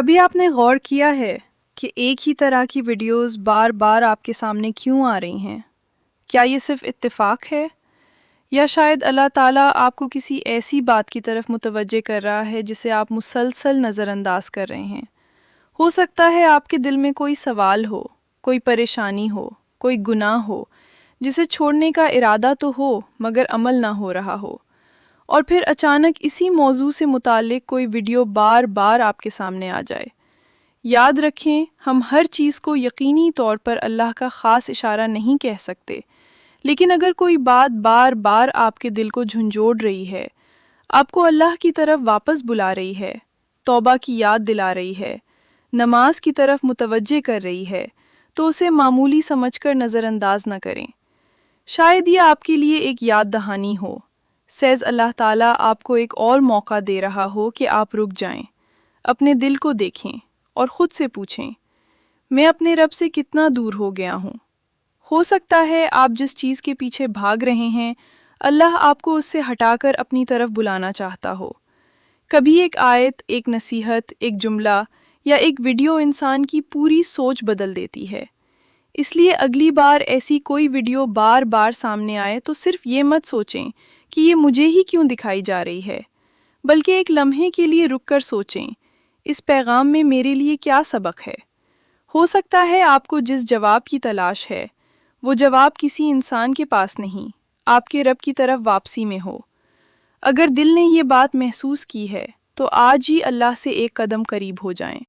کبھی آپ نے غور کیا ہے کہ ایک ہی طرح کی ویڈیوز بار بار آپ کے سامنے کیوں آ رہی ہیں؟ کیا یہ صرف اتفاق ہے یا شاید اللہ تعالیٰ آپ کو کسی ایسی بات کی طرف متوجہ کر رہا ہے جسے آپ مسلسل نظر انداز کر رہے ہیں؟ ہو سکتا ہے آپ کے دل میں کوئی سوال ہو، کوئی پریشانی ہو، کوئی گناہ ہو جسے چھوڑنے کا ارادہ تو ہو مگر عمل نہ ہو رہا ہو، اور پھر اچانک اسی موضوع سے متعلق کوئی ویڈیو بار بار آپ کے سامنے آ جائے۔ یاد رکھیں، ہم ہر چیز کو یقینی طور پر اللہ کا خاص اشارہ نہیں کہہ سکتے، لیکن اگر کوئی بات بار بار آپ کے دل کو جھنجھوڑ رہی ہے، آپ کو اللہ کی طرف واپس بلا رہی ہے، توبہ کی یاد دلا رہی ہے، نماز کی طرف متوجہ کر رہی ہے، تو اسے معمولی سمجھ کر نظر انداز نہ کریں۔ شاید یہ آپ کے لیے ایک یاد دہانی ہو، سیز اللہ تعالیٰ آپ کو ایک اور موقع دے رہا ہو کہ آپ رک جائیں، اپنے دل کو دیکھیں اور خود سے پوچھیں، میں اپنے رب سے کتنا دور ہو گیا ہوں؟ ہو سکتا ہے آپ جس چیز کے پیچھے بھاگ رہے ہیں، اللہ آپ کو اس سے ہٹا کر اپنی طرف بلانا چاہتا ہو۔ کبھی ایک آیت، ایک نصیحت، ایک جملہ یا ایک ویڈیو انسان کی پوری سوچ بدل دیتی ہے۔ اس لیے اگلی بار ایسی کوئی ویڈیو بار بار سامنے آئے تو صرف یہ مت سوچیں کہ یہ مجھے ہی کیوں دکھائی جا رہی ہے، بلکہ ایک لمحے کے لیے رک کر سوچیں، اس پیغام میں میرے لیے کیا سبق ہے؟ ہو سکتا ہے آپ کو جس جواب کی تلاش ہے، وہ جواب کسی انسان کے پاس نہیں، آپ کے رب کی طرف واپسی میں ہو۔ اگر دل نے یہ بات محسوس کی ہے، تو آج ہی اللہ سے ایک قدم قریب ہو جائیں۔